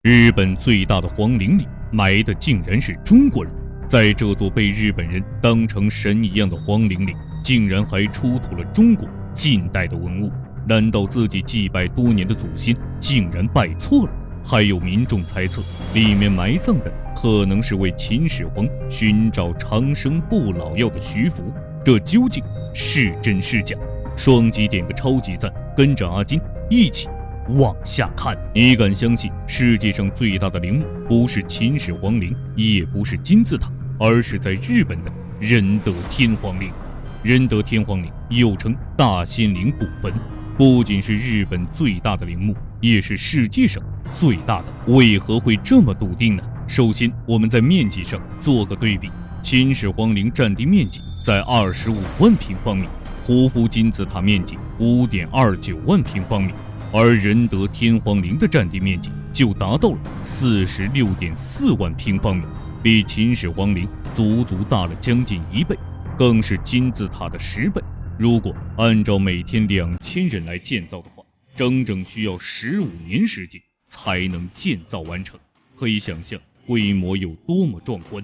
日本最大的皇陵里埋的竟然是中国人，在这座被日本人当成神一样的皇陵里，竟然还出土了中国近代的文物。难道自己祭拜多年的祖先竟然拜错了？还有民众猜测，里面埋葬的可能是为秦始皇寻找长生不老药的徐福，这究竟是真是假？双击点个超级赞，跟着阿金一起往下看。你敢相信世界上最大的陵墓不是秦始皇陵，也不是金字塔，而是在日本的仁德天皇陵。仁德天皇陵又称大仙陵古坟，不仅是日本最大的陵墓，也是世界上最大的。为何会这么笃定呢？首先，我们在面积上做个对比。秦始皇陵占地面积在25万平方米，胡夫金字塔面积5.29万平方米，而仁德天皇陵的占地面积就达到了46.4万平方米，比秦始皇陵足足大了将近1倍，更是金字塔的10倍。如果按照每天2000人来建造的话，整整需要15年时间才能建造完成。可以想象规模有多么壮观。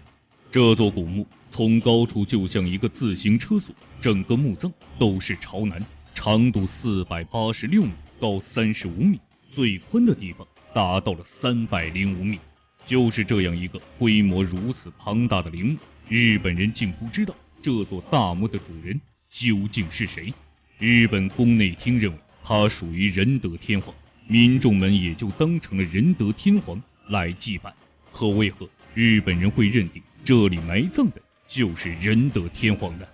这座古墓从高处就像一个自行车索，整个墓葬都是朝南，长度486米，高35米，最宽的地方达到了305米。就是这样一个规模如此庞大的陵墓，日本人竟不知道这座大墓的主人究竟是谁。日本宫内厅认为他属于仁德天皇，民众们也就当成了仁德天皇来祭拜。可为何日本人会认定这里埋葬的就是仁德天皇呢？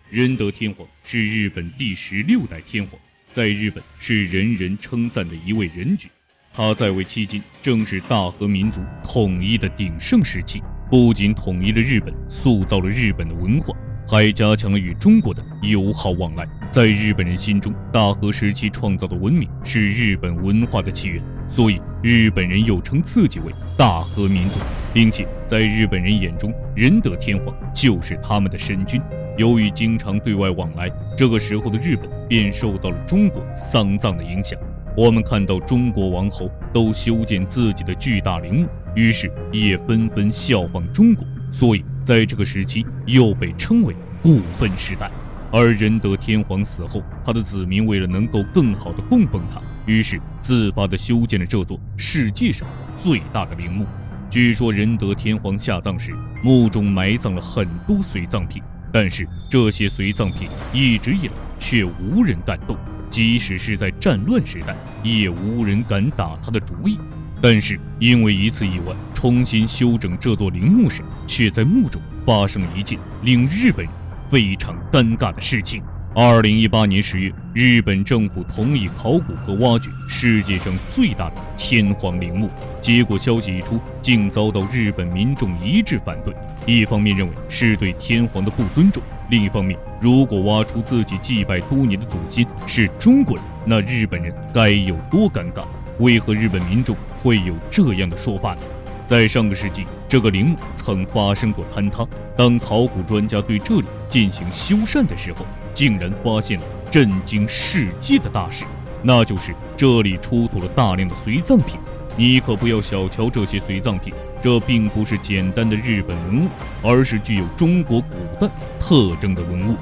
仁德天皇是日本第16代天皇，在日本是人人称赞的一位人君。他在位期间正是大和民族统一的鼎盛时期，不仅统一了日本，塑造了日本的文化，还加强了与中国的友好往来。在日本人心中，大和时期创造的文明是日本文化的起源，所以日本人又称自己为大和民族，并且在日本人眼中，仁德天皇就是他们的神君。由于经常对外往来，这个时候的日本便受到了中国丧葬的影响。我们看到中国王侯都修建自己的巨大陵墓，于是也纷纷效仿中国，所以在这个时期又被称为古坟时代。而仁德天皇死后，他的子民为了能够更好地供奉他，于是自发地修建了这座世界上最大的陵墓。据说仁德天皇下葬时，墓中埋葬了很多随葬品，但是这些随葬品一直以来却无人敢动，即使是在战乱时代，也无人敢打他的主意。但是因为一次意外，重新修整这座陵墓时，却在墓中发生了一件令日本人非常尴尬的事情。2018年10月，日本政府同意考古和挖掘世界上最大的天皇陵墓，结果消息一出，竟遭到日本民众一致反对。一方面认为是对天皇的不尊重，另一方面，如果挖出自己祭拜多年的祖先是中国人，那日本人该有多尴尬？为何日本民众会有这样的说法呢？在上个世纪，这个陵墓曾发生过坍塌。当考古专家对这里进行修缮的时候，竟然发现了震惊世界的大事，那就是这里出土了大量的随葬品。你可不要小瞧这些随葬品，这并不是简单的日本文物，而是具有中国古代特征的文物，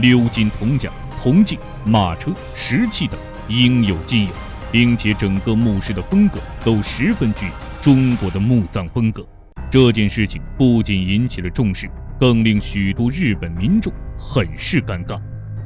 鎏金铜甲、铜镜、马车、石器等应有尽有，并且整个墓室的风格都十分具有中国的墓葬风格。这件事情不仅引起了重视，更令许多日本民众很是尴尬。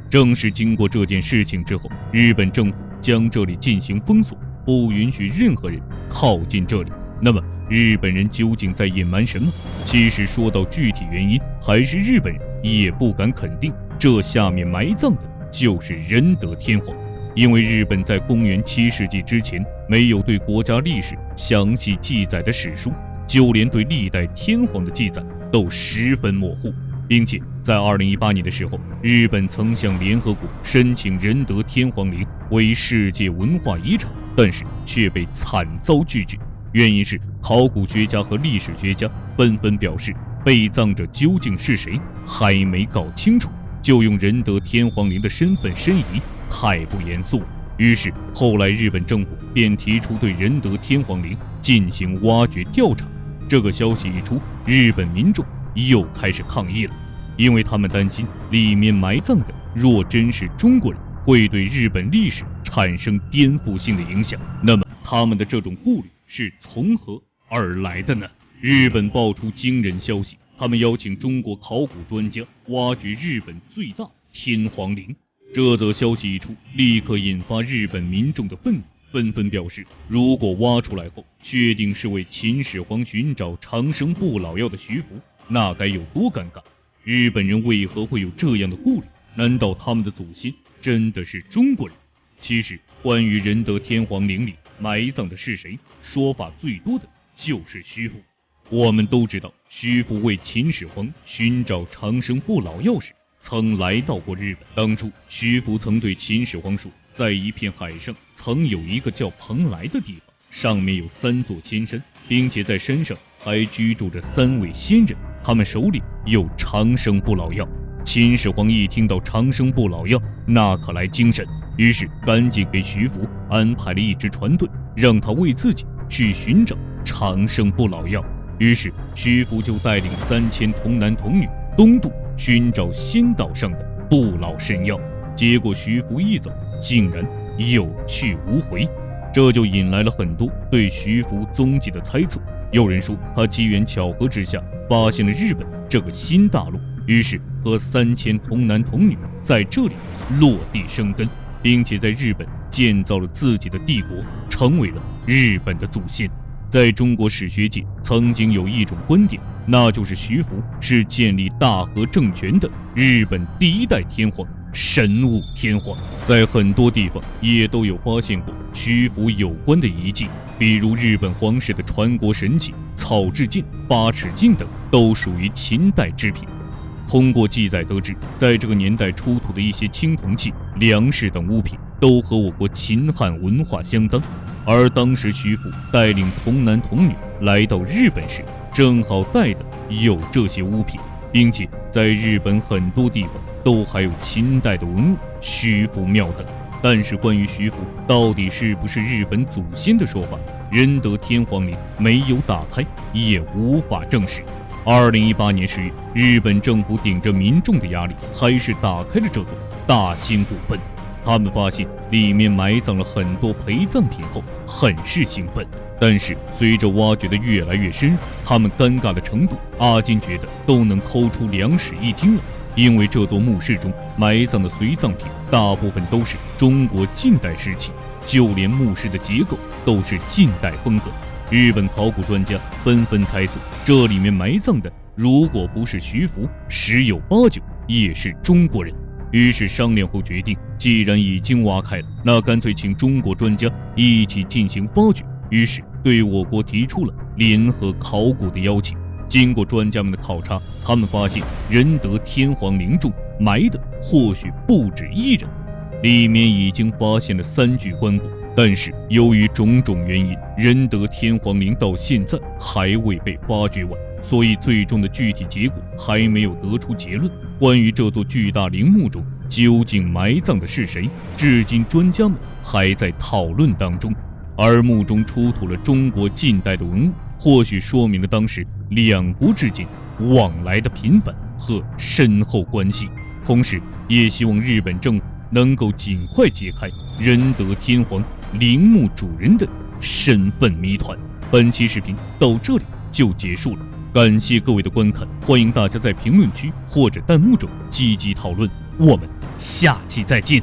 正是经过这件事情之后，日本政府将这里进行封锁，不允许任何人靠近这里。那么日本人究竟在隐瞒什么？其实说到具体原因，还是日本人也不敢肯定这下面埋葬的就是仁德天皇。因为日本在公元7世纪之前没有对国家历史详细记载的史书，就连对历代天皇的记载都十分模糊，并且在2018年的时候，日本曾向联合国申请仁德天皇陵为世界文化遗产，但是却被惨遭拒绝。原因是考古学家和历史学家纷纷表示，被葬者究竟是谁还没搞清楚，就用仁德天皇陵的身份申遗，太不严肃。于是后来日本政府便提出对仁德天皇陵进行挖掘调查。这个消息一出，日本民众又开始抗议了，因为他们担心里面埋葬的若真是中国人，会对日本历史产生颠覆性的影响。那么他们的这种顾虑是从何而来的呢？日本爆出惊人消息，他们邀请中国考古专家挖掘日本最大天皇陵。这则消息一出，立刻引发日本民众的愤怒，纷纷表示，如果挖出来后确定是为秦始皇寻找长生不老药的徐福，那该有多尴尬？日本人为何会有这样的顾虑？难道他们的祖先真的是中国人？其实关于仁德天皇陵里埋葬的是谁，说法最多的就是徐福。我们都知道，徐福为秦始皇寻找长生不老药时曾来到过日本。当初徐福曾对秦始皇说，在一片海上曾有一个叫蓬莱的地方，上面有3座仙山，并且在山上还居住着3位仙人，他们手里有长生不老药。秦始皇一听到长生不老药，那可来精神，于是赶紧给徐福安排了一支船队，让他为自己去寻找长生不老药。于是徐福就带领3000童男童女东渡寻找仙道上的不老神药。结果徐福一走，竟然有去无回，这就引来了很多对徐福踪迹的猜测。有人说他机缘巧合之下发现了日本这个新大陆，于是和3000童男童女在这里落地生根，并且在日本建造了自己的帝国，成为了日本的祖先。在中国史学界曾经有一种观点，那就是徐福是建立大和政权的日本第1代天皇，神武天皇。在很多地方也都有发现过徐福有关的遗迹，比如日本皇室的传国神器草雉镜、八尺镜等都属于秦代制品。通过记载得知，在这个年代出土的一些青铜器、粮食等物品都和我国秦汉文化相当。而当时徐福带领童男童女来到日本时，正好带的有这些物品，并且在日本很多地方都还有秦代的文物、徐福庙等。但是关于徐福到底是不是日本祖先的说法，仁德天皇陵没有打开，也无法证实。2018年10月，日本政府顶着民众的压力，还是打开了这座大清古坟。他们发现里面埋葬了很多陪葬品后，很是兴奋。但是随着挖掘的越来越深入，他们尴尬的程度，阿金觉得都能抠出两室一厅了。因为这座墓室中埋葬的随葬品大部分都是中国近代时期，就连墓室的结构都是近代风格。日本考古专家纷纷猜测，这里面埋葬的如果不是徐福，十有八九也是中国人。于是商量后决定，既然已经挖开了，那干脆请中国专家一起进行发掘。于是对我国提出了联合考古的邀请。经过专家们的考察，他们发现仁德天皇陵中埋的或许不止一人，里面已经发现了3具棺椁。但是由于种种原因，仁德天皇陵到现在还未被发掘完，所以最终的具体结果还没有得出结论。关于这座巨大陵墓中究竟埋葬的是谁，至今专家们还在讨论当中。而墓中出土了中国近代的文物，或许说明了当时两国之间往来的频繁和深厚关系，同时也希望日本政府能够尽快解开仁德天皇陵墓主人的身份谜团。本期视频到这里就结束了，感谢各位的观看，欢迎大家在评论区或者弹幕中积极讨论，我们下期再见。